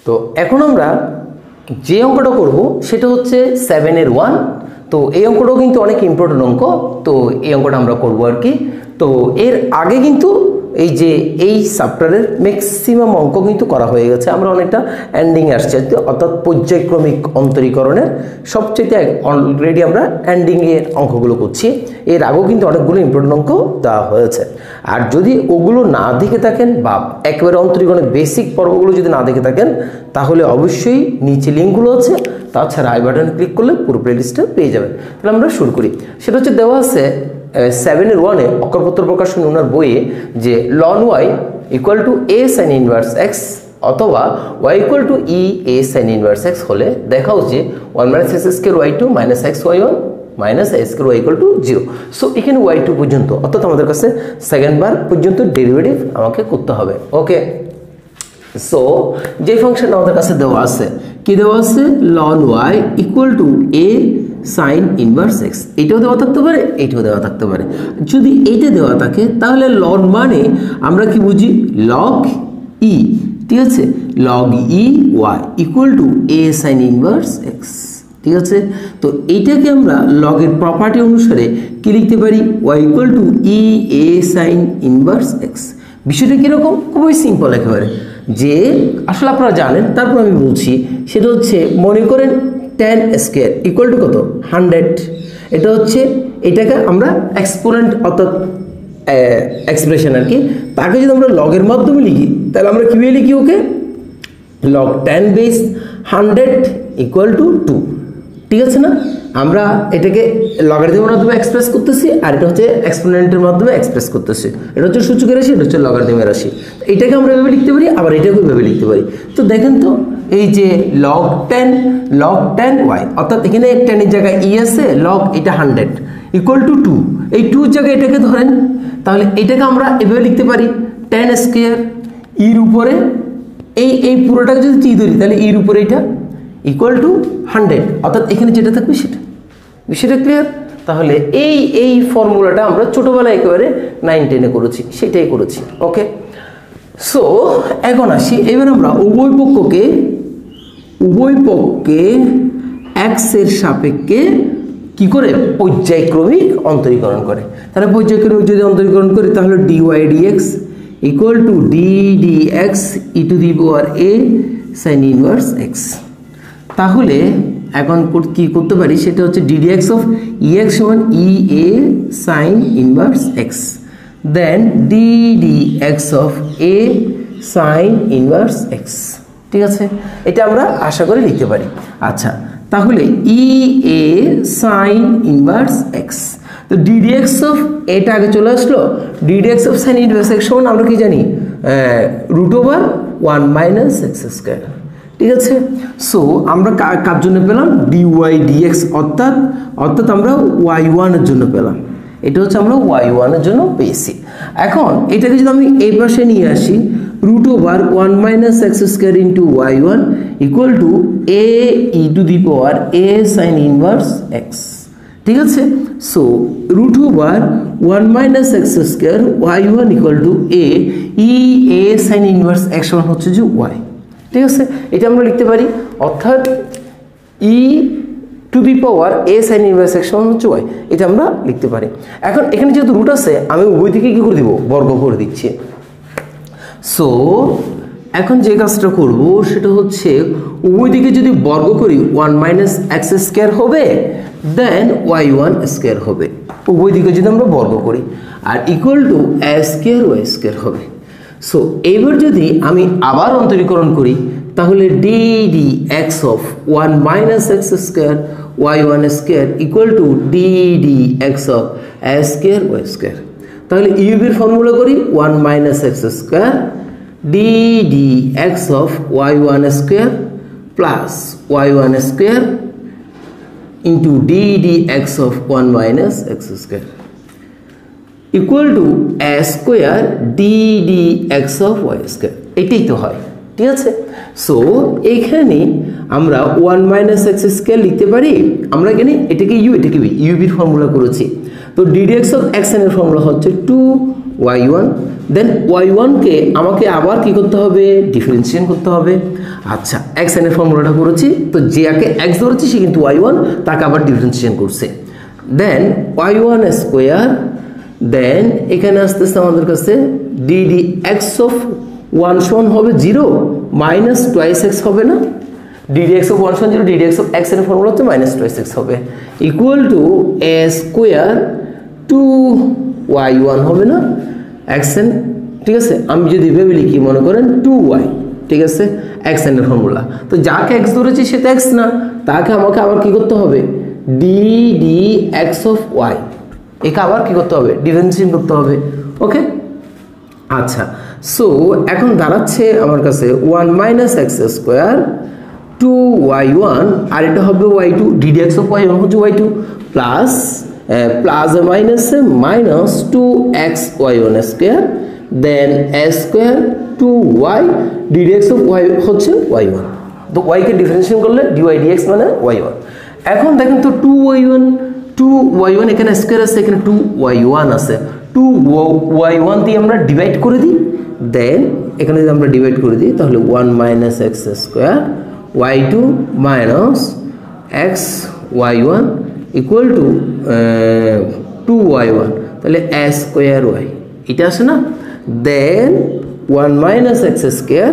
তো এখন আমরা যে অঙ্কটা করব সেটা হচ্ছে 7 এর 1। তো এই অঙ্কটাও কিন্তু অনেক ইম্পর্টেন্ট অঙ্ক, তো এই অঙ্কটা আমরা করব আর কি। তো এর আগে কিন্তু এই চ্যাপ্টারের ম্যাক্সিমাম অঙ্ক কিন্তু করা হয়ে গেছে, আমরা অনেকটা এন্ডিংয়ে আসছি, অর্থাৎ পর্যায়ক্রমিক অন্তরীকরণের সবচেয়ে অলরেডি আমরা এন্ডিংয়ের অঙ্কগুলো করছি। এর আগেও কিন্তু অনেকগুলো ইম্পর্টেন্ট অঙ্ক দেওয়া হয়েছে। আর যদি ওগুলো না দেখে থাকেন বা একেবারে অন্তরীকরণের বেসিক পর্বগুলো যদি না দেখে থাকেন, তাহলে অবশ্যই নিচে লিঙ্কগুলো আছে, তাছাড়া আই বাটনে ক্লিক করলে পুরো প্লেলিস্টটা পেয়ে যাবেন। তাহলে আমরা শুরু করি। সেটা হচ্ছে দেওয়া আছে 7 এর 1-এ অক্ষরপত্র প্রকাশনী ওনার বইয়ে যে ln y equal to a sin inverse x অথবা y equal two e a sin inverse x হলে দেখা উচিত 1 - x square y2 - x y1 - a square y equal two 0। So এখানে y2 পর্যন্ত, অর্থাৎ আমাদের কাছে সেকেন্ড বার পর্যন্ত ডেরিভেটিভ আমাকে করতে হবে। ওকে, সো যে ফাংশন আমাদের কাছে দেওয়া আছে, কি দেওয়া আছে, ln y equal to a sin inverse x, এটাও দেওয়া থাকতে পারে, এটাও দেওয়া থাকতে পারে। যদি এইটা দেওয়া থাকে তাহলে ln মানে আমরা কি বুঝি, log e, ঠিক আছে, log e y equal to a sin inverse x, ঠিক আছে। তো এইটাকে আমরা লগের প্রপার্টি অনুসারে কি লিখতে পারি, y equal two e a sin inverse x। বিষয়টা কীরকম, খুবই সিম্পল একেবারে, যে আসলে আপনারা জানেন, তারপর আমি বলছি। সেটা হচ্ছে মনে করেন tan স্কয়ার ইকুয়াল টু কত, 100। এটা হচ্ছে এটাকে আমরা এক্সপোনেন্ট অর্থাৎ এক্সপ্রেশন আর কি, তাকে যদি আমরা লগের মাধ্যমে লিখি তাহলে আমরা কীভাবে লিখি, ওকে log tan base 100 equal to 2, ঠিক আছে না। আমরা এটাকে লগারিদমের মাধ্যমে এক্সপ্রেস করতেছি, আর এটা হচ্ছে এক্সপোনেন্টের মাধ্যমে এক্সপ্রেস করতেছি। এটা হচ্ছে সূচকের রাশি, এটা হচ্ছে লগারিদমের রাশি। এটাকে আমরা এভাবে লিখতে পারি, আবার এটাকে এভাবে লিখতে পারি। তো দেখেন তো, এই যে log tan y, অর্থাৎ এখানে tan এর জায়গায় e আছে, log এটা 100 ইকুয়াল টু 2, এই 2 জায়গায় এটাকে ধরেন, তাহলে এটাকে আমরা এভাবে লিখতে পারি tan স্কয়ার এর উপরে এই পুরোটাকে যদি টি ধরি তাহলে এর উপরে এটা ইকুয়াল টু 100, অর্থাৎ এখানে যেটা থাকবে সেটা। বিষয়টা ক্লিয়ার? তাহলে এই ফর্মুলাটা আমরা ছোটোবেলায় একেবারে 9-10-এ করেছি, সেটাই করেছি। ওকে, সো এখন আসি, এবার আমরা উভয় পক্ষকে x এর সাপেক্ষে কি করে, পর্যায়ক্রমিক অন্তরীকরণ করে। তাহলে পর্যায়ক্রমিক যদি অন্তরীকরণ করি তাহলে dy dx equal to d dx e to the power a sin inverse x। তাহলে এখন কি করতে পারি, সেটা হচ্ছে d dx অফ ex সমান e a sin inverse x, then d dx of a sin inverse x, ঠিক আছে। এটা আমরা আশা করে লিখতে পারি। আচ্ছা, তাহলে e a sin inverse x, তো d dx অফ এটা আগে চলে আসলো, d dx of sin inverse x সমান আমরা কি জানি, √1 - x স্কয়ার, ঠিক আছে। সো আমরা কার জন্য পেলাম, dy dx, অর্থাৎ আমরা y1 এর জন্য পেলাম। এটা হচ্ছে আমরা y1 এর জন্য পেয়েছি। এখন এটাকে যদি আমি এই পাশে নিয়ে আসি, √1 - x square into y1 equal to a e to the power a sin inverse x, ঠিক আছে। So √1 - x square y1 equal to a e a sin inverse x সমান হচ্ছে যে y, ঠিক আছে। এটা আমরা লিখতে পারি, অর্থাৎ e to the power a sin inverse x সমান হচ্ছে y, এটা আমরা লিখতে পারি। এখন এখানে যেহেতু রুট আছে, আমি উভয় দিকে কি করে দিব, বর্গ করে দিচ্ছি। সো এখন যে কাজটা করব সেটা হচ্ছে উভয় দিকে যদি বর্গ করি 1 - x স্কয়ার হবে, দেন y1 স্কয়ার হবে, উভয় দিকে যদি আমরা বর্গ করি, আর equal to a square y square হবে। সো এইবার যদি আমি আবার অন্তরীকরণ করি তাহলে d dx of 1 - x square y1 square equal to d dx of a square y square. তাহলে ইউবির ফর্মুলা করি 1 - x square d dx of y1 square plus y1 square into d dx of 1 - x square equal to a square d dx of y square. এটাই তো হয়, ঠিক আছে। So এইখানে আমরা 1 - x স্কয়ার লিখতে পারি, আমরা এখানে এটাকে এটাকে ইউবির ফর্মুলা করেছি। তো d dx অফ x এর ফর্মুলা হচ্ছে 2y1 দেন y1 কে আমাকে আবার কি করতে হবে, ডিফারেন্সিয়েট করতে হবে। আচ্ছা xn এর ফর্মুলাটা করেছি, তো যে আগে x ধরেছি সে কিন্তু y1, তাকে আবার ডিফারেন্সিয়েট করছে। দেন y1 স্কয়ার, দেন এখানে আসতেছে আমাদের কাছে ddx অফ 1 সমান হবে 0 মাইনাস টুয়াইস x হবে না, ddx অফ 1 সমান 0, ddx অফ x এর ফর্মুলা হচ্ছে মাইনাস টুয়াইস x হবে, equal to a square 2y1 হবে না xn, ঠিক আছে। আমি যদি ভেবে লিখি মনে করেন 2y, ঠিক আছে, xn এর ফর্মুলা। তো যাকে x ধরেছি সে তো x না, তাকে আমাকে আবার কি করতে হবে, ddx অফ y, একে আবার কি করতে হবে, ডিফারেন্সিয়েট করতে হবে। ওকে, আচ্ছা সো এখন দাঁড়াচ্ছে আমার কাছে 1 মাইনাস এক্স স্কোয়ার 2y1, আর এটা হবে y2, ddx অফ y1 হচ্ছে y2 প্লাস প্লাস মাইনাসে minus 2xy1 square, then a square 2y, ddx of y হচ্ছে y1। তো y কে ডিফারেন্সিয়েট করলে dy dx মানে y1। এখন দেখেন তো 2y1 এখানে স্কোয়ার আছে, এখানে 2y1 আছে, 2y1 দিয়ে আমরা ডিভাইড করে দিই, দেন এখানে যদি আমরা ডিভাইড করে দিই তাহলে 1 minus x square y2 minus x y1 equal two 2y1, তাহলে a স্কোয়ার y, এটা আসে না। দেন 1 minus x square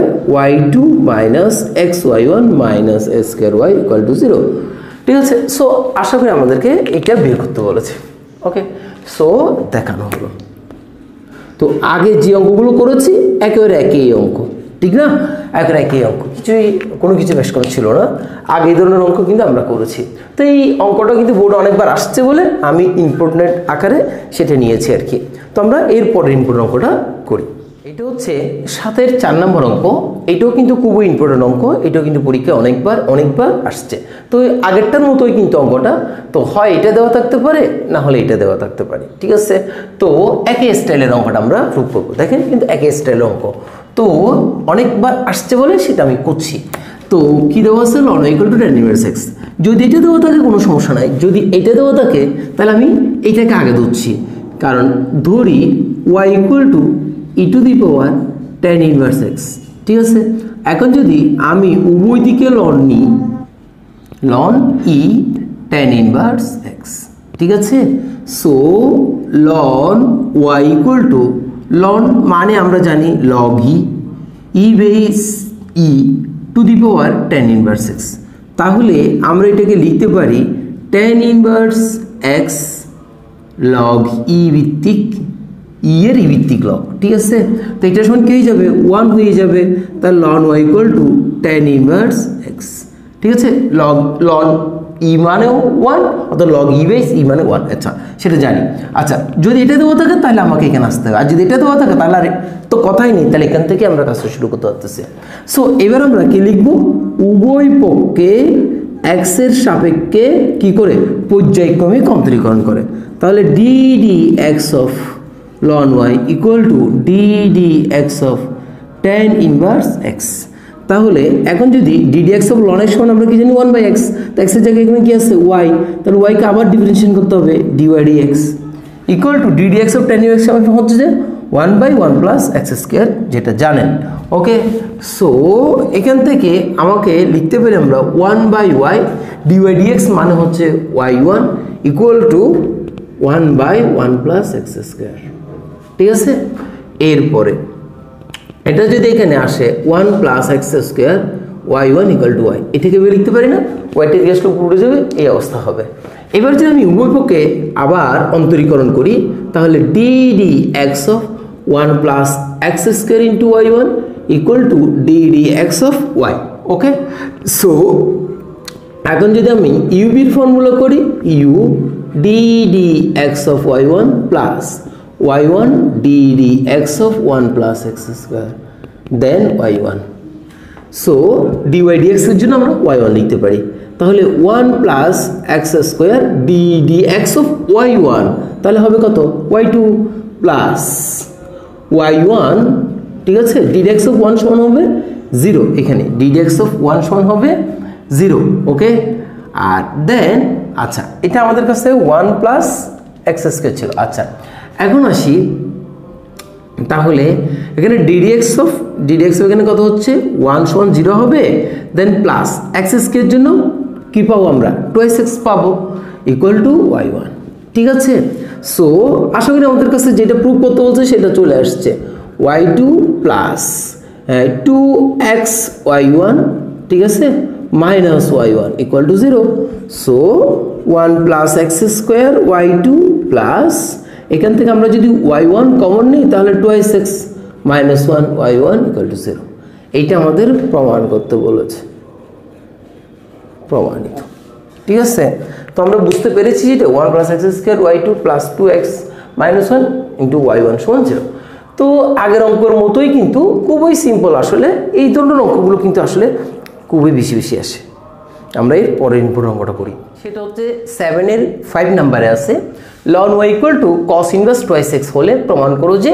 y2 minus x y1 minus a square y equal two 0, ঠিক আছে। সো আশা করি আমাদেরকে এটা বের করতে বলেছে। ওকে, সো দেখানো হলো। তো আগে যে অঙ্কগুলো করেছি একেবারে একই অঙ্ক, ঠিক না, একেবারে একই অঙ্ক, কোনো কিছু বেশ করা ছিল না। আগে এই ধরনের অঙ্ক কিন্তু আমরা করেছি। তো এই অঙ্কটা কিন্তু বোর্ডে অনেকবার আসছে বলে আমি ইম্পর্টেন্ট আকারে সেটা নিয়েছি আর কি। তো আমরা এরপরের ইম্পর্টেন্ট অঙ্কটা করি। এটা হচ্ছে 7-এর 4 নম্বর অঙ্ক। এটাও কিন্তু খুবই ইম্পর্টেন্ট অঙ্ক, এটাও কিন্তু পরীক্ষায় অনেকবার আসছে। তো আগেরটার মতোই কিন্তু অঙ্কটা, তো হয় এটা দেওয়া থাকতে পারে, না হলে এটা দেওয়া থাকতে পারে, ঠিক আছে। তো একই স্টাইলের অঙ্কটা আমরা প্রুভ করবো। দেখেন কিন্তু একই স্টাইলের অঙ্ক, তো অনেকবার আসছে বলে সেটা আমি করছি। তো কি দেওয়া আছে, লন equal to tan inverse x। যদি এটা দেওয়া থাকে কোনো সমস্যা নাই, যদি এটা দেওয়া থাকে তাহলে আমি এইটাকে আগে ধরছি, কারণ ধরি y equal two e to the power tan inverse x, ঠিক আছে। এখন যদি আমি উভয় দিকে লন নিই, লন e tan ইনভার্স x, ঠিক আছে। সো লন y ইকুয়াল টু, লন মানে আমরা জানি log e base e to the power tan inverse x, তাহলে আমরা এটাকে লিখতে পারি tan inverse x log e ভিত্তিক ই এর ই ভিত্তিক লগ, ঠিক আছে। তো এটার সমান কি হয়ে যাবে, 1 হয়ে যাবে, তার লন y equal to tan inverse x, ঠিক আছে। লন ই মানেও 1, অর্থাৎ লগ ই বেস ই মানে 1, আচ্ছা সেটা জানি। আচ্ছা যদি এটা দেওয়া থাকে তাহলে আমাকে এখানে আসতে হবে, আর যদি এটা দেওয়া থাকে তাহলে আর তো কথাই নেই, তাহলে এখান থেকে আমরা কাজটা শুরু করতে পারতেছি। সো এবার আমরা কি লিখবো, উভয় পক্ষে x এর সাপেক্ষে কি করে পর্যায়ক্রমিক অন্তরীকরণ করে, তাহলে ddx of ln y equal to ddx of tan inverse x। তাহলে এখন যদি ddx অফ ln x সমান আমরা কি জানি 1/x, তো x এর জায়গায় এখানে কি আছে y, তাহলে y কে আবার ডিফারেন্সিয়েট করতে হবে dy dx equal to ddx of tan inverse সমান হচ্ছে যে 1/1 প্লাস x স্কয়ার, যেটা জানেন। ওকে, সো এখান থেকে আমাকে লিখতে পারি আমরা 1/y dy dx মানে হচ্ছে y1 equal two 1/1 plus x square, ঠিক আছে। এরপরে এটা যদি এখানে আসে 1 plus x square y1 equal two y, এটাকে বের লিখতে পারি না, ওয়াইটা দিকে আসলে উঠে যাবে, এই অবস্থা হবে। এবার যদি আমি উভয় পক্ষে আবার অন্তরীকরণ করি তাহলে ddx of 1 plus x square into y1 equal to ddx of y। Okay, so এখন যদি আমি ইউবির ফর্মুলা করি, u ddx of y1 plus y1 ddx of 1 plus x square then y1, so dy dx এর জন্য আমরা y1 লিখতে পারি, তাহলে 1 plus x square ddx of y1 তাহলে হবে কত, y2 plus y1, ঠিক আছে। ddx of 1 সমান হবে 0, এখানে ddx of 1 সমান হবে 0, ওকে। আর দেন আচ্ছা এটা আমাদের কাছে 1 plus x square ছিল। আচ্ছা এখন আসি তাহলে এখানে ডিডিএক্স অফ এখানে কত হচ্ছে 1 সমান 0 হবে, দেন প্লাস এক্স স্কয়ার জন্য কি পাবো আমরা 2x পাবো ইকুয়াল টু y1। ঠিক আছে, সো আশা করি আমাদের কাছে যেটা প্রুফ করতে বলছে সেটা চলে আসছে, y2 প্লাস 2x y1, ঠিক আছে, minus y1 equal two 0। So 1 plus x square y2 plus এখান থেকে আমরা যদি y1 কমন নিই তাহলে 2x minus 1 y1 equal two 0। এইটা আমাদের প্রমাণ করতে বলেছে, প্রমাণিত। ঠিক আছে, তো আমরা বুঝতে পেরেছি যেটা 1 plus x square y2 plus 2x minus 1 into y1 সমান 0। তো আগের অঙ্কের মতোই কিন্তু খুবই সিম্পল, আসলে এই ধরনের অঙ্কগুলো কিন্তু আসলে খুবই বেশি বেশি আসে। আমরা এর পরের ইনপুট অঙ্কটা করি, সেটা হচ্ছে 7 এর 5 নাম্বারে আছে ln y equal two cos inverse 2x হলে প্রমাণ করো যে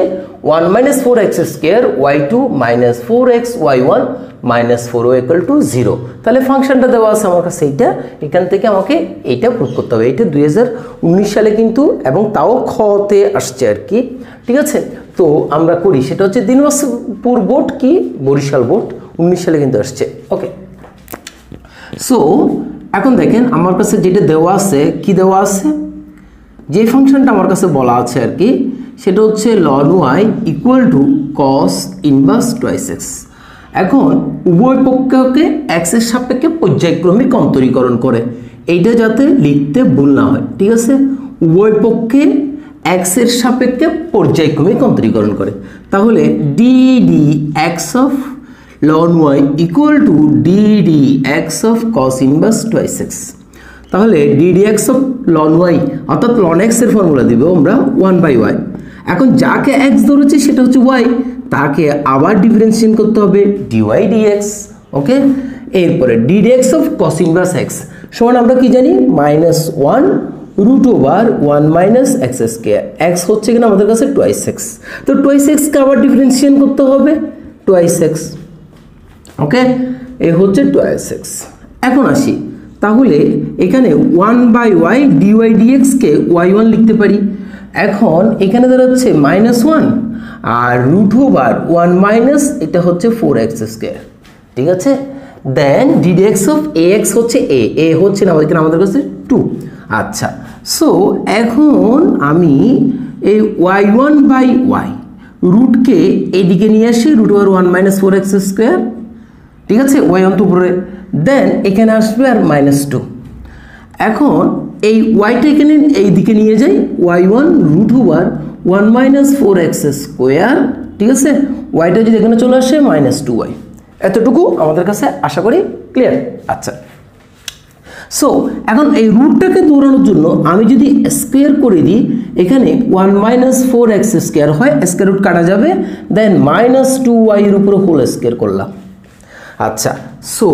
1 minus 4x square y2 minus 4x y1 minus 4y equal to 0। তাহলে ফাংশনটা দেওয়া আছে আমার কাছে, এইটা এখান থেকে আমাকে এইটা প্রুভ করতে হবে। এইটা 2019 সালে কিন্তু, এবং তাও খতে আসছে আর কি। ঠিক আছে, তো আমরা করি, সেটা হচ্ছে দিনাজপুর বোর্ড কি বরিশাল বোর্ড 19 সালে কিন্তু আসছে। ওকে, সো এখন দেখেন আমার কাছে যেটা দেওয়া আছে, কি দেওয়া আছে, যে ফাংশনটা আমার কাছে বলা আছে আর কি, সেটা হচ্ছে ln y equal two cos inverse 2x। এখন উভয় পক্ষকে x এর সাপেক্ষে পর্যায়ক্রমিক অন্তরীকরণ করে, এইটা যাতে লিখতে ভুল না হয়। ঠিক আছে, উভয় পক্ষে x এর সাপেক্ষে পর্যায়ক্রমিক অন্তরীকরণ করে, তাহলে ddx of ln y equal to ddx of cos inverse 2x। তাহলে ddx অফ ln y অর্থাৎ ln x এর ফর্মুলা দিব আমরা 1/y। এখন যাকে x ধরেছে সেটা হচ্ছে y, তাকে আবার ডিফারেন্সিয়েশন করতে হবে dy dx। ওকে, এরপরে ddx of cos inverse x সমান আমরা কি জানি -1 root over 1 minus x square. x হচ্ছে কিনা আমাদের কাছে 2x, তো 2x কে আবার ডিফারেন্সিয়েশন করতে হবে 2x। ওকে, এই হচ্ছে 2x। এখন আসি, তাহলে এখানে 1/y dy dx কে y1 লিখতে পারি। এখন এখানে দাঁড়াচ্ছে -1 আর রুট ওভার 1 মাইনাস এটা হচ্ছে 4x স্কয়ার। ঠিক আছে, দেন ddx অফ ax হচ্ছে a হচ্ছে না আমাদের কাছে 2। আচ্ছা, সো এখন আমি এই y1/y রুটকে এইদিকে নিয়ে আসি, root over 1 minus 4x square. ঠিক আছে, y1 তো উপরে, দেন এখানে আসবে আর -2। এখন এই ওয়াইটা এখানে এই দিকে নিয়ে যাই, y1 root over 1 minus 4x square. ঠিক আছে, ওয়াইটা যদি এখানে চলে আসে -2y। এতটুকু আমাদের কাছে আশা করি ক্লিয়ার। আচ্ছা, সো এখন এই রুটটাকে দৌড়ানোর জন্য আমি যদি স্কোয়ার করে দিই, এখানে 1 মাইনাস 4x স্কোয়ার হয়, স্কোয়ার রুট কাটা যাবে, দেন -2y এর উপরে হোল স্কোয়ার করলাম। আচ্ছা, সো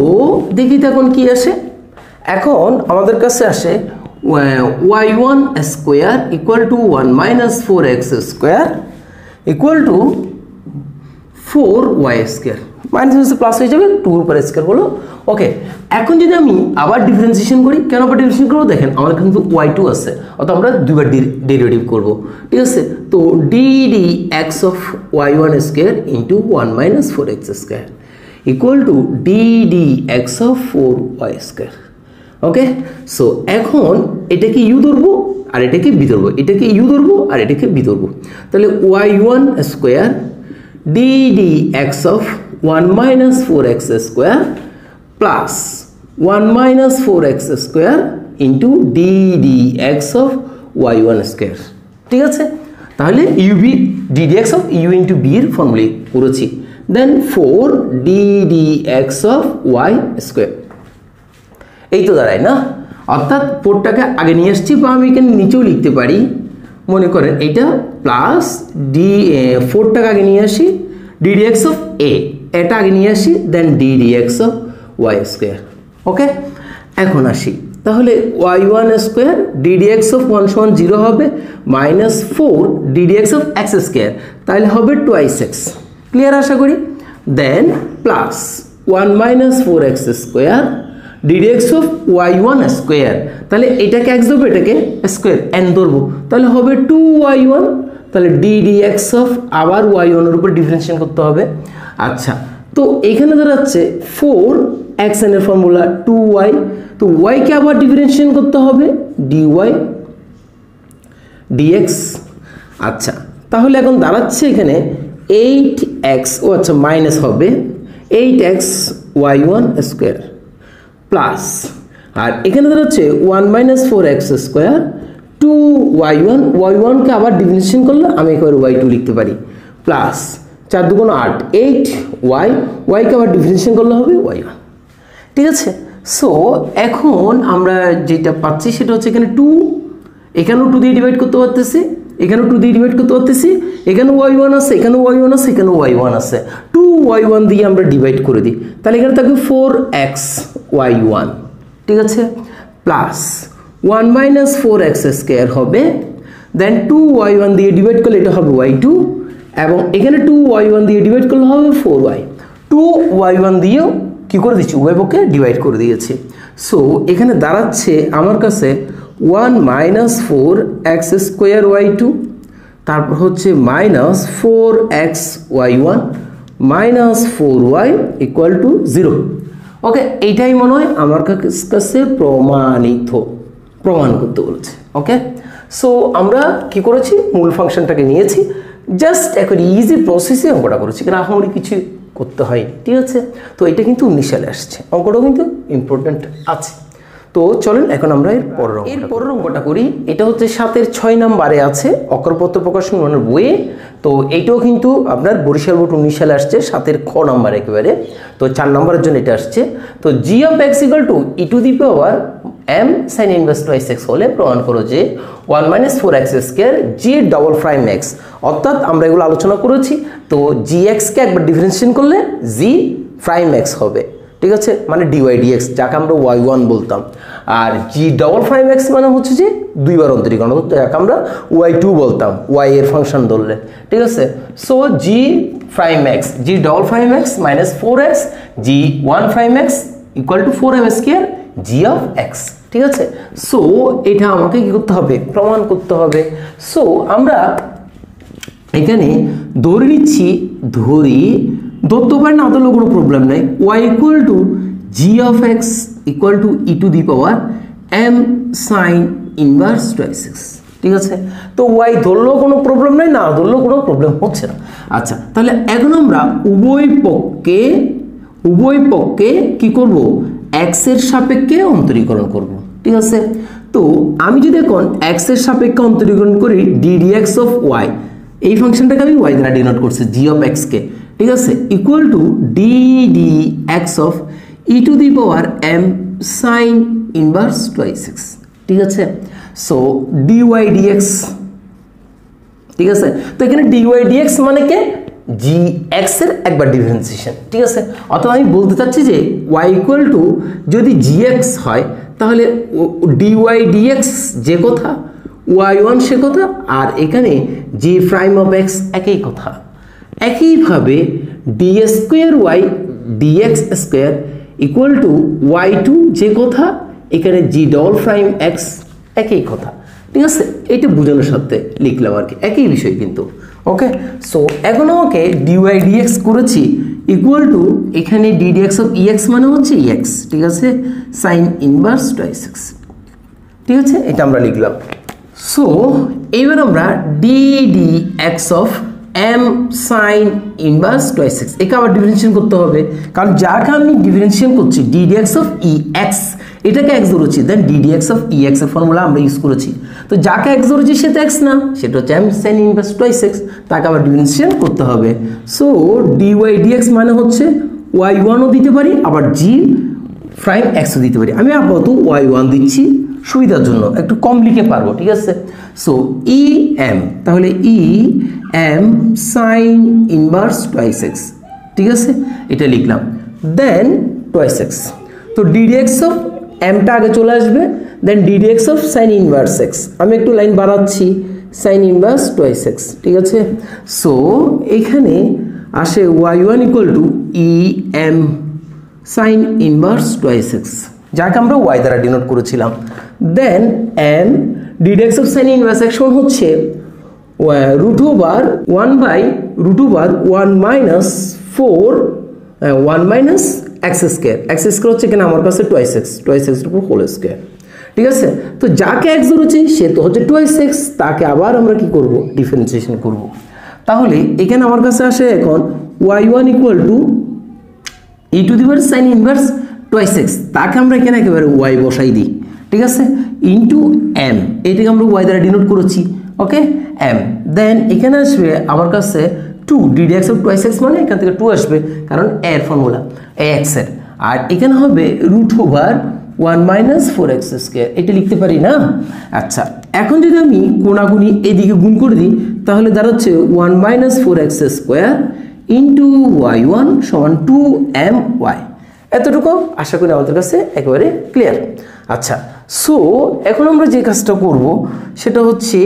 দেখি তো এখন কি আসে। এখন আমাদের কাছে আসে y1 square equal two 1 minus 4x square equal two 4y square, minus plus হয়ে যাবে 2 উপর স্কোয়ার হলো। ওকে, এখন যদি আমি আবার ডিফারেন্সিয়েশন করি, কেন আবার ডিফারেন্সিয়েশন করবো, দেখেন আমাদের কিন্তু y2 আছে, অর্থাৎ আমরা দুইবার ডেরিভেটিভ করবো। ঠিক আছে, তো ddx of y1 square into 1 minus 4x square equal to ddx of 4y square. Okay, so এখন এটাকে ইউ ধরবো আর এটাকে বি ধরবো, এটাকে ইউ ধরবো আর এটাকে বি ধরবো, তাহলে y1 square ddx of 1 minus 4x square plus 1 minus 4x square into ddx of y1 square. ঠিক আছে, তাহলে u v ddx of u into v এর ফর্মুলা করেছি, then 4 ddx of y square. এই তো দাঁড়ায় না, অর্থাৎ 4টাকে আগে নিয়ে আসছি, বা আমি এখানে নিচেও লিখতে পারি, মনে করেন এইটা প্লাস 4টাকে আগে নিয়ে আসি, ddx অফ এটা আগে নিয়ে আসি, দেন ddx অফ y স্কোয়ার। ওকে, এখন আসি, তাহলে y1 স্কোয়ার ddx অফ 1 সমান 0 হবে, -4 ddx অফ x স্কোয়ার, তাহলে হবে 2x। ক্লিয়ার আশা করি, then plus 1 minus 4x square ddx of y1 square, তাহলে এটাকে x ধরবো, এটাকে স্কোয়ার n ধরবো, তাহলে হবে 2y1, তাহলে ডি ডি এক্স অফ আবার ওয়াই ওয়ানের উপর ডিফারেন্সিয়েট করতে হবে। আচ্ছা, তো এখানে দাঁড়াচ্ছে 4xn এর ফর্মুলা 2y, তো ওয়াইকে আবার ডিফারেন্সিয়েট করতে হবে dy dx। আচ্ছা, তাহলে এখন দাঁড়াচ্ছে এখানে 8x, ও আচ্ছা মাইনাস হবে 8x y1 স্কোয়ার প্লাস, আর এখানে দাঁড়াচ্ছে 1 মাইনাস 4x স্কোয়ার 2y1, y1কে আবার ডিফারেন্সিয়েট করলে আমি একবার y2 লিখতে পারি প্লাস 4 2 8 8y, yকে আবার ডিফারেন্সিয়েট করলে হবে y1। ঠিক আছে, সো এখন আমরা যেটা পাচ্ছি সেটা হচ্ছে এখানে 2, এখানেও 2 দিয়ে ডিভাইড করতে পারতেছি, এখানেও 2 দিয়ে ডিভাইড করতে পারতেছি, এখানে y1 আছে, এখানেও y1 আছে, এখানেও y1 আছে, 2y1 দিয়ে আমরা ডিভাইড করে দিই, তাহলে এখানে থাকবে 4x y1। ঠিক আছে, প্লাস 1 মাইনাস 4x স্কোয়ার হবে, দেন 2y1 দিয়ে ডিভাইড করলে এটা হবে y2, এবং এখানে 2y1 দিয়ে ডিভাইড করলে হবে 4y, 2y1 দিয়েও কি করে দিচ্ছি উভয় পক্ষে ডিভাইড করে দিয়েছি। সো এখানে দাঁড়াচ্ছে আমার কাছে 1 মাইনাস 4x স্কোয়ার y2, তারপর হচ্ছে minus 4x y1 minus 4y equal to 0। ওকে, এইটাই মনে হয় আমার কাছে প্রমাণ করতে বলেছে। ওকে, সো আমরা কি করেছি, মূল ফাংশনটাকে নিয়েছি, জাস্ট এখন ইজি প্রসেসে অঙ্কটা করেছি, কারণ এখন কিছু করতে হয়নি। ঠিক আছে, তো এটা কিন্তু 19 সালে আসছে, অঙ্কটাও কিন্তু ইম্পর্টেন্ট আছে। তো চলেন এখন আমরা এর পরের অঙ্কটা করি। এটা হচ্ছে 7-এর 6 নম্বরে আছে অক্ষরপত্র প্রকাশন মানের বইয়ে। তো এইটাও কিন্তু আপনার বরিশাল বোর্ড 19 সালে আসছে, 7-এর খ নাম্বার একেবারে। তো 4 নম্বরের জন্য এটা আসছে। তো G of x equal to E to the power M sine inverse twice X হলে প্রমাণ করো যে 1 minus 4x square G double prime X, অর্থাৎ আমরা এগুলো আলোচনা করেছি। তো জি এক্সকে একবার ডিফারেন্সিয়েট করলে জি প্রাইম এক্স হবে। ঠিক আছে, মানে ডিওয়াই ডিএক্স, যাকে আমরা y1 বলতাম, আর জি ডবল প্রাইম এক্স মানে হচ্ছে যে দুইবার অন্তরীকরণ, যাকে আমরা y2 বলতাম y এর ফাংশন ধরলে। ঠিক আছে, so G prime x, G double prime x minus 4x G 1 prime x equal two 4m square G of x. ঠিক আছে, সো এটা আমাকে কি করতে হবে, প্রমাণ করতে হবে। সো আমরা এখানে ধরে নিচ্ছি, ধরতে পারে না, ধরলেও কোনো প্রবলেম নাই, y equal to g of x equal to E to the power M sine inverse twice x. ঠিক আছে, তো y ধরলেও কোনো প্রবলেম নাই, না ধরলেও কোনো প্রবলেম হচ্ছে না। আচ্ছা, তাহলে এখন আমরা উভয় পক্ষে কি করব, এক্স এর সাপেক্ষে অন্তরীকরণ করব। ঠিক আছে, তো আমি যদি এখন এক্স এর সাপেক্ষে অন্তরীকরণ করি d D x of y, এই ফাংশনটাকে আমি ওয়াই দ্বারা ডিনোট করছি জি অফ এক্স কে। ঠিক আছে, equal to d D x of e to the power M sine inverse twice x. ঠিক আছে, সো ডিওয়াই ডিএক্স। ঠিক আছে, তো এখানে ডিওয়াই ডিএক্স মানে কে, জি এক্স এর একবার ডিফারেন্সিয়েশন। ঠিক আছে, অর্থাৎ আমি বলতে চাচ্ছি যে ওয়াই ইকুয়াল টু যদি জি এক্স হয় তাহলে ডিওয়াই ডিএক্স যে কথা, y1 সে কথা, আর এখানে জি প্রাইম অফ এক্স একই কথা। একইভাবে d square y d x square equal to y2 যে কথা, এখানে জি ডবল প্রাইম এক্স একই কথা। ঠিক আছে, এটা বোঝানোর সাথে লিখলাম আর কি, একই বিষয় কিন্তু। ওকে, সো এখন আমাকে ডিওয়াই ডিএক্স করেছি ইকুয়াল টু এখানে ডি ডিএক্স অফ ইএক্স মানে হচ্ছে ইএক্স। ঠিক আছে, সাইন ইনভার্স টুয়াইস এক্স। ঠিক আছে, এটা আমরা লিখলাম। সো এইবার আমরা d D x of m sine inverse twice x, একে আবার ডিফারেন্সিয়েট করতে হবে, কারণ যাকে আমি ডিফারেন্সিয়েট করছি D D x of E X, এটাকে এক্স ধরেছি, then D D x of E X এর ফর্মুলা আমরা ইউজ করেছি। তো যাকে এক্স ধরেছি সে তো এক্স না, সেটা হচ্ছে m sine inverse twice x, তাকে আবার ডিফারেন্সিয়েট করতে হবে। সো ডিওয়াই ডিএক্স মানে হচ্ছে y1ও দিতে পারি, আবার জি প্রাইম এক্সও দিতে পারি। আমি আপাতত y1 দিচ্ছি সুবিধার জন্য, একটু কম লিখে পারবো। ঠিক আছে, সো ই এম, তাহলে E M sine inverse twice x. ঠিক আছে, এটা লিখলাম, দেন টুয়াইস এক্স। তো ডিডিএক্স অফ এমটা আগে চলে আসবে, then DDX of sine inverse X, আমি একটু লাইন বাড়াচ্ছি, সাইন ইনভার্স টুয়াইস এক্স। ঠিক আছে, সো এখানে আসে y1 equal to E M sine inverse twice X, যাকে আমরা y দ্বারা ডিনোট করেছিলাম। Then M DDX of sine inverse X হচ্ছে root over 1 minus 4 1 minus x square. X square হচ্ছে এখানে আমার কাছে টোয়াইস এক্স উপর হোল স্কোয়ার। ঠিক আছে, তো যাকে এক্স ধরেছি সে তো হচ্ছে টোয়াইস এক্স, তাকে আবার আমরা কি করব, ডিফারেন্সিয়েশন করব। তাহলে এখানে আমার কাছে আসে এখন y1 equal to E to the power sine inverse twice x, তাকে আমরা এখানে একেবারে y বসাই দিই। ঠিক আছে, ইন্টু এম, এটাকে আমরা y দ্বারা ডিনোট করেছি। ওকে, এম, দেন এখানে আসবে আমার কাছে 2 ddx অফ টোয়াইস এক্স, মানে এখান থেকে 2 আসবে কারণ এর ফর্মুলা এক্স এর, আর এখানে হবে root over 1 minus 4x square, এটা লিখতে পারি না? আচ্ছা, এখন যদি আমি কোণাগুণি এদিকে গুণ করে দিই তাহলে দাঁড়াচ্ছে 1 minus 4x square into y1 সমান 2my। এতটুকু আশা করি আমাদের কাছে একেবারে ক্লিয়ার। আচ্ছা, সো এখন আমরা যে কাজটা করব সেটা হচ্ছে,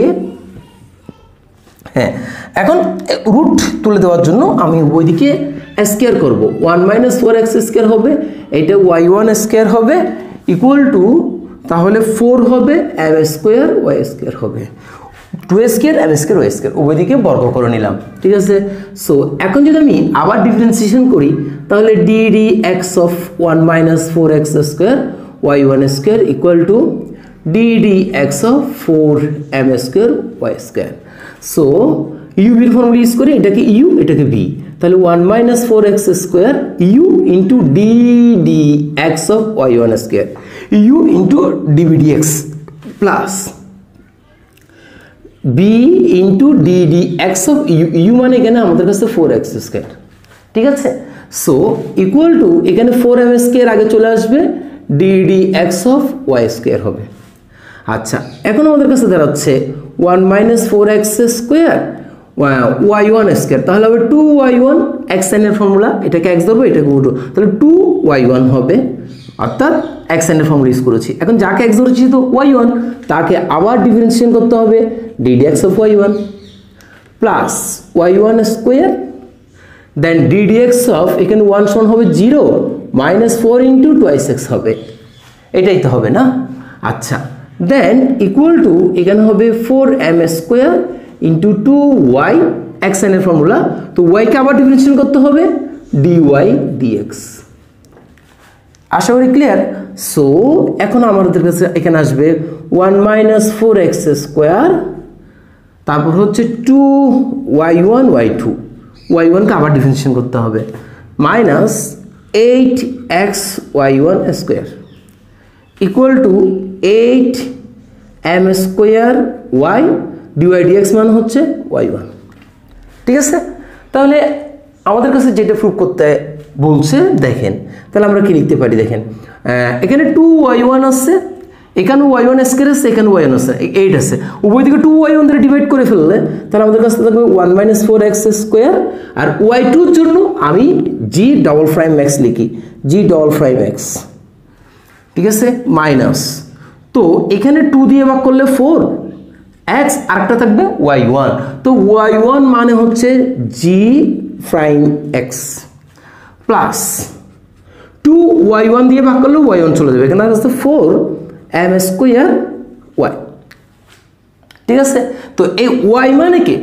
হ্যাঁ, এখন রুট তুলে দেওয়ার জন্য আমি ওইদিকে স্কোয়ার করব। 1 মাইনাস 4x স্কোয়ার হবে, এটা y1 স্কোয়ার হবে ইকুয়াল টু, তাহলে 4 হবে m স্কোয়ার y স্কোয়ার হবে, 2 square m square y square, ওইদিকে বর্গ করে নিলাম। ঠিক আছে, সো এখন যদি আমি আবার ডিফারেন্সিয়েশন করি তাহলে ddx of 1 minus 4x square y1 square equal to ddx of 4m square y square. So u বির ফর্মুলা ইউজ করে এটাকে ইউ এটাকে বি, তাহলে 1 minus 4x square u into ddx of y1 square u into dbdx plus v into ddx of u, u মানে এখানে আমাদের কাছে 4x square. ঠিক আছে, সো ইকুয়াল টু এখানে 4m স্কোয়ার আগে চলে আসবে, ddx অফ y স্কোয়ার হবে। আচ্ছা, এখন আমাদের কাছে দাঁড়াচ্ছে 1 minus 4x square y1 square, তাহলে হবে 2y1, x সাইনের ফর্মুলা, এটাকে x ধরবো এটাকে উঠো, তাহলে 2y1 হবে, অর্থাৎ x সাইনের ফর্মুলা ইউজ করেছি। এখন যাকে x ধরেছি তো y1, তাকে আবার ডিফারেন্সিয়েশন করতে হবে ddx of y1 plus y1 square, then ddx of এখানে 1 সমান হবে 0 মাইনাস 4 ইন্টু টোয়াইস এক্স হবে, এটাই তো হবে না? আচ্ছা, দেন ইকুয়াল টু এখানে হবে 4m square into 2y, x সাইনের ফর্মুলা, তো ওয়াইকে আবার ডিফারেন্সিয়েশন করতে হবে dy dx। আশা করি ক্লিয়ার। সো এখন আমাদের কাছে এখানে আসবে 1 মাইনাস 4x স্কোয়ার, তারপর হচ্ছে 2y1 y2, y1কে আবার ডিফারেন্সিয়েশন করতে হবে, minus 8x y1 square equal two 8m square y dy dx মান হচ্ছে y1। ঠিক আছে, তাহলে আমাদের কাছে যেটা প্রুভ করতে বলছে দেখেন, তাহলে আমরা কি লিখতে পারি দেখেন, এখানে 2y1 আছে, এখানে y1 স্কোয়ার আছে, এখানে y1 আছে, 8 আছে, উভয় দিকে 2y1 দ্বারা ডিভাইড করে ফেললে তাহলে আমাদের কাছে থাকবে 1 মাইনাস 4x স্কোয়ার, আর y2 এর জন্য আমি g ডবল প্রাইম এক্স লিখি, g ডবল প্রাইম এক্স। ঠিক আছে, মাইনাস, তো এখানে 2 দিয়ে ভাগ করলে 4 x, আরেকটা থাকবে y1, তো y1 মানে হচ্ছে g prime x plus 2y1 দিয়ে ভাগ করলে y1 চলে যাবে, এখানে আছে 4m স্কোয়ার y। ঠিক আছে, তো এই y মানে কি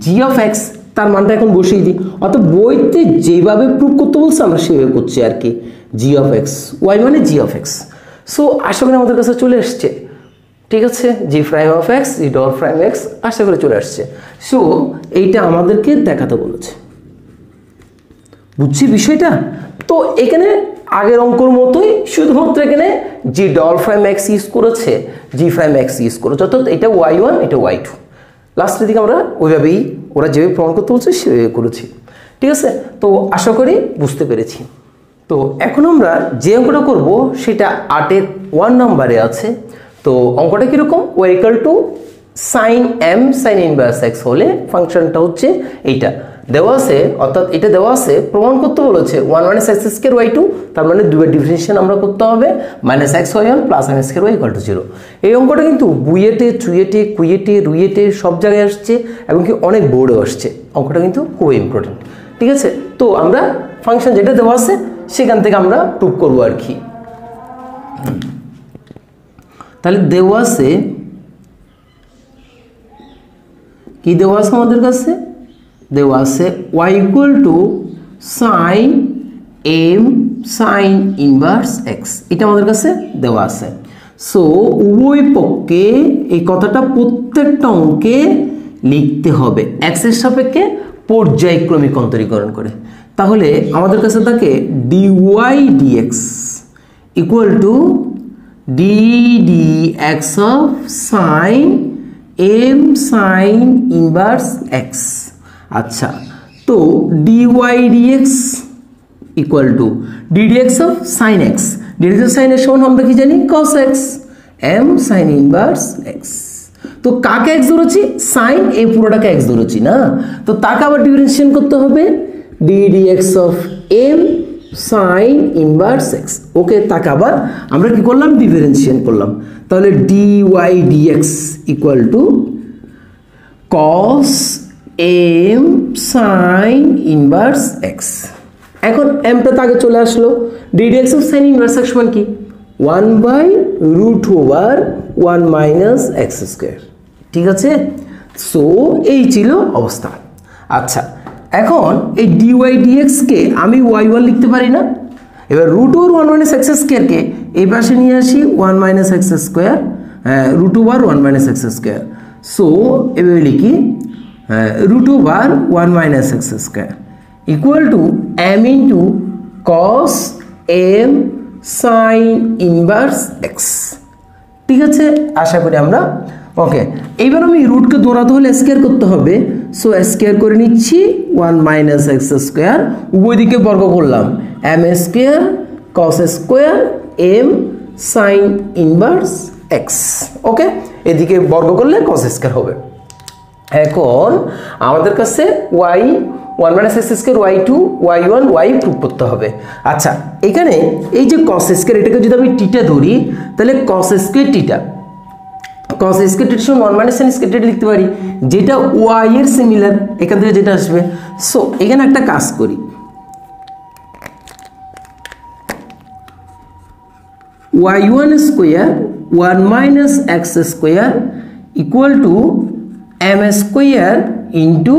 g অফ x, তার মানটা এখন বসিয়ে দিই, অর্থাৎ বইতে যেভাবে প্রুভ করতে বলছে আমরা সেভাবে করছি আর কি, g অফ x, y মানে g অফ x। সো আশা করি আমাদের কাছে চলে আসছে। ঠিক আছে, G prime of X, G double prime X, আশা করে চলে আসছে। সো এইটা আমাদেরকে দেখাতে বলেছে, বুঝছি বিষয়টা? তো এখানে আগের অঙ্কর মতোই শুধুমাত্র এখানে জি ডবল প্রাইম এক্স ইউজ করেছে, জি প্রাইম এক্স ইউজ করেছে, অর্থাৎ এটা y1 এটা y2, লাস্টের দিকে আমরা ওইভাবেই ওরা যেভাবে প্রমাণ করতে বলছে সেভাবে করেছি। ঠিক আছে, তো আশা করি বুঝতে পেরেছি। তো এখন আমরা যে অঙ্কটা করব সেটা 8-এর 1 নম্বরে আছে। তো অঙ্কটা কীরকম, y equal to sine m sine inverse x হলে ফাংশনটা হচ্ছে এইটা দেওয়া আছে, অর্থাৎ এটা দেওয়া আছে, প্রমাণ করতে বলেছে 1 মাইনাস এক্স স্কোয়ার y2, তার মানে দুইবার ডিফারেন্সিয়েশন আমরা করতে হবে, minus x y1 plus m square y equal two 0। এই অঙ্কটা কিন্তু বুয়েটে, চুয়েটে, কুয়েটে, রুয়েটে সব জায়গায় আসছে, এবং কি অনেক বোর্ডেও আসছে। অঙ্কটা কিন্তু খুবই ইম্পর্টেন্ট। ঠিক আছে, তো আমরা ফাংশন যেটা দেওয়া আছে সেখান থেকে আমরা প্রুভ করবো আর কি। তাহলে দেওয়া আছে কি দেওয়া আছে আমাদের কাছে? দেওয়া আছে y equal to sine m sine inverse x, এটা আমাদের কাছে দেওয়া আছে। সো উভয় পক্ষে এই কথাটা প্রত্যেকটা অঙ্কে লিখতে হবে x এর সাপেক্ষে পর্যায়ক্রমিক অন্তরীকরণ করে। তাহলে আমাদের কাছে থাকে dy dx equal to ddx of sign m sine inverse x। আচ্ছা, তো dy dx equal to ddx of sign x, ddx of sign x সমান আমরা কি জানি? cos x m sine inverse x। তো কাকে x ধরেছি? সাইন, এই পুরোটাকে x ধরেছি না, তো তাকে আবার ডিফারেন্সিয়েট করতে হবে ddx of m sine inverse x। ওকে, তাকে আবার আমরা কি করলাম? ডিফারেন্সিয়েট করলাম। তাহলে dy dx equal to cos m sine inverse x। এখন mটা তাকে চলে আসলো, ddx of sine inverse x সমান কি? 1/√1 মাইনাস এক্স স্কোয়ার। ঠিক আছে, সো এই ছিল অবস্থা। আচ্ছা, এখন এই dy dx কে আমি y1 লিখতে পারি না? এবার √1 মাইনাস এক্স স্কোয়ারকে এই পাশে নিয়ে আসি 1 minus x square, √1 minus x square. So এভাবে লিখি √1 minus x square equal two m into cos m sine inverse x। ঠিক আছে, আশা করি আমরা ওকে। এইবার আমি রুটকে দৌড়াতে হলে স্কোয়ার করতে হবে, সো স্কোয়ার করে নিচ্ছি 1 মাইনাস এক্স স্কোয়ার, উভয় দিকে বর্গ করলাম m square cos square m sine inverse x। ওকে, এদিকে বর্গ করলে cos স্কোয়ার হবে। এখন আমাদের কাছে y 1 minus x square y2 y1 y prove করতে হবে। আচ্ছা, এখানে এই যে cos স্কোয়ার, এটাকে যদি আমি টিটা ধরি তাহলে cos স্কোয়ার টিটা, cos স্কোয়ার টিটা সমান 1 মাইনাস sin স্কোয়ার টিটা লিখতে পারি, যেটা y এর সিমিলার, এখান থেকে যেটা আসবে। সো এখানে একটা কাজ করি, y1 square 1 minus x square equal two m square into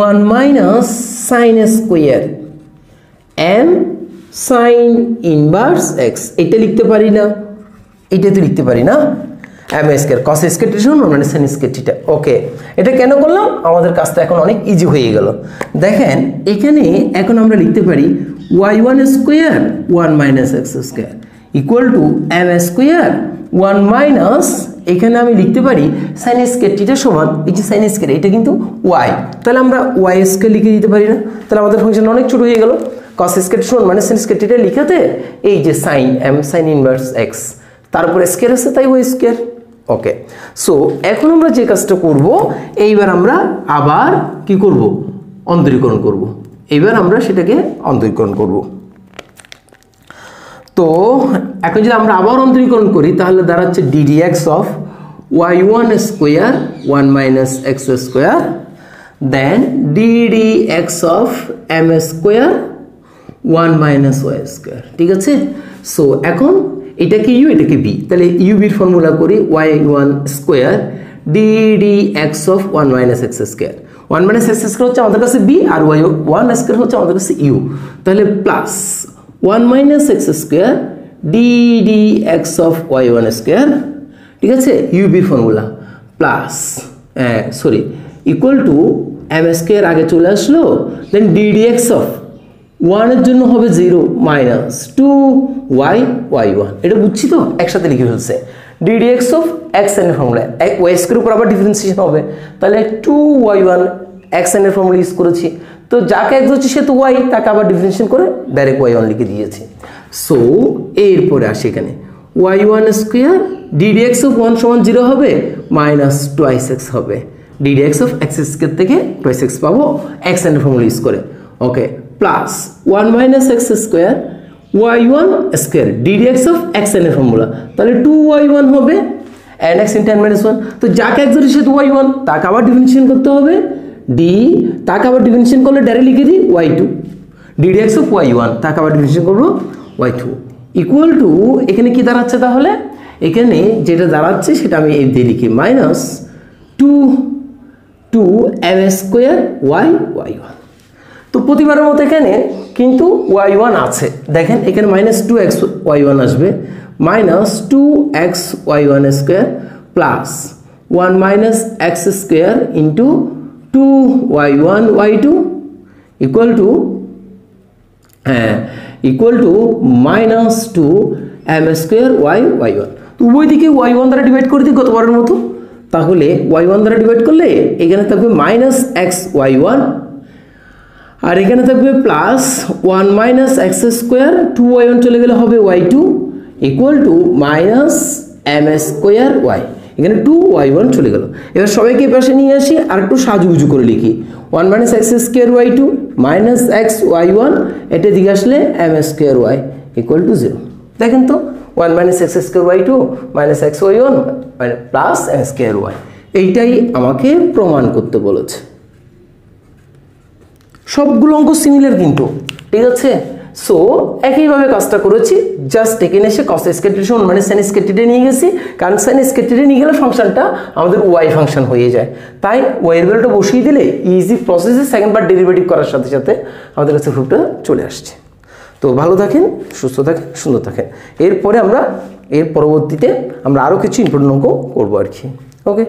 1 minus sine square m sine inverse x। এটা লিখতে পারি না? এটা তো লিখতে পারি না, m স্কোয়ার cos স্কোয়ার টিটা সমান 1 মাইনাস sin স্কোয়ার টিটা। ওকে, এটা কেন করলাম? আমাদের কাজটা এখন অনেক ইজি হয়ে গেল। দেখেন এখানে এখন আমরা লিখতে পারি y1 square 1 minus x square equal two m square 1 minus, এখানে আমি লিখতে পারি সাইন স্কোয়ার টিটা সমান, এই যে সাইন স্কোয়ার এটা কিন্তু y, তাহলে আমরা y স্কোয়ার লিখে দিতে পারি না? তাহলে আমাদের ফাংশন অনেক ছোট হয়ে গেল। cos স্কোয়ার সমান মানে সাইন স্কোয়ার টিটা লিখাতে এই যে sine m sine inverse x, তারপর স্কোয়ার আছে তাই y স্কোয়ার। ওকে, সো এখন আমরা যে কাজটা করব, এইবার আমরা আবার কি করব? অন্তরীকরণ করব। এইবার আমরা সেটাকে অন্তরীকরণ করব। তো এখন যদি আমরা আবার অন্তরীকরণ করি তাহলে দাঁড়াচ্ছে ddx of y1 square 1 minus x square then ddx of m square 1 minus y square. ঠিক আছে, সো এখন এটাকে u এটাকে b, তাহলে u বির ফর্মুলা করি y1 square ddx of 1 minus x square, 1 minus x square হচ্ছে আমাদের কাছে b আর y1 স্কোয়ার হচ্ছে আমাদের কাছে u, তাহলে plus 1 minus x square ddx of y1 square. ঠিক আছে, u বির formula plus sorry equal to m square আগে চলে আসলো, দেন ddx অফ 1 এর জন্য হবে 0 মাইনাস 2y y1। এটা বুঝছি তো, একসাথে লিখে ফেলছে ddx অফ x n এর ফর্মুলা, y স্কোয়ার উপর আবার ডিফারেন্সিয়েশন হবে, তাহলে 2y1 x n এর ফর্মুলা ইউজ করেছি। তো যাকে x হচ্ছে সে তো y, তাকে আবার ডিফারেন্সিয়েশন করে ডাইরেক্ট y1 লিখে দিয়েছি। সো এরপরে আসি এখানে y1 স্কোয়ার ddx অফ 1 সমান 0 হবে মাইনাস 2x হবে, ddx অফ x স্কোয়ার থেকে 2x পাবো x n এর ফর্মুলা ইউজ করে। Okay, plus 1 minus x square y1 square ddx of x n এর ফর্মুলা, তাহলে 2y1 হবে and x into n minus 1। তো যাকে x ধরে সে তো y1, তাকে আবার ডিফারেন্সিয়েশন করতে হবে d, তাকে আবার ডিফারেন্সিয়েশন করলে ডাইরেক্ট লিখে দিই y2 ddx অফ y1, তাকে আবার ডিফারেন্সিয়েশন করবো y2 ইকুয়াল টু, এখানে কি দাঁড়াচ্ছে? তাহলে এখানে যেটা দাঁড়াচ্ছে সেটা আমি এই দিয়ে লিখি মাইনাস 2 2m² y1। তো প্রতিবারের মতো এখানে কিন্তু y1 আছে, দেখেন এখানে -2xy1 আসবে, -2xy1² plus 1 - x² into 2y1 y2 equal to -2m² y1। তো উভয় দিকে y1 দ্বারা ডিভাইড করে দিই গতবারের মতো, তাহলে y1 দ্বারা ডিভাইড করলে এখানে থাকবে -xy1 আর এখানে থাকবে প্লাস 1 - x², 2y1 চলে গেলে হবে y2 equal to -m² y। এখানে 2y1 চলে গেল। এবার সবাইকে পাশে নিয়ে আসি আর একটু সাজুগুজু করে লিখি, 1 - x² y2 -xy1, এটা দিকে আসলে m² y ইকুয়াল টু 0। দেখেন তো 1 - x² y2 -xy1 plus m² y, এইটাই আমাকে প্রমাণ করতে বলেছে। সবগুলো অঙ্ক সিমিলার কিন্তু, ঠিক আছে। সো একইভাবে কাজটা করেছি, জাস্ট এখানে এসে cos স্কয়ার মানে sin স্কয়ার নিয়ে গেছি, কারণ sin স্কয়ার নিয়ে গেলে ফাংশনটা আমাদের y ফাংশন হয়ে যায়, তাই y এর ভ্যালুটা বসিয়ে দিলে ইজি প্রসেসে সেকেন্ড পার্ট ডেরিভেটিভ করার সাথে সাথে আমাদের কাছে প্রুফটা চলে আসছে। তো ভালো থাকেন, সুস্থ থাকেন, সুন্দর থাকেন। এরপরে আমরা এর পরবর্তীতে আমরা আরও কিছু ইম্পর্টেন্ট অঙ্ক করবো আর কি। ওকে।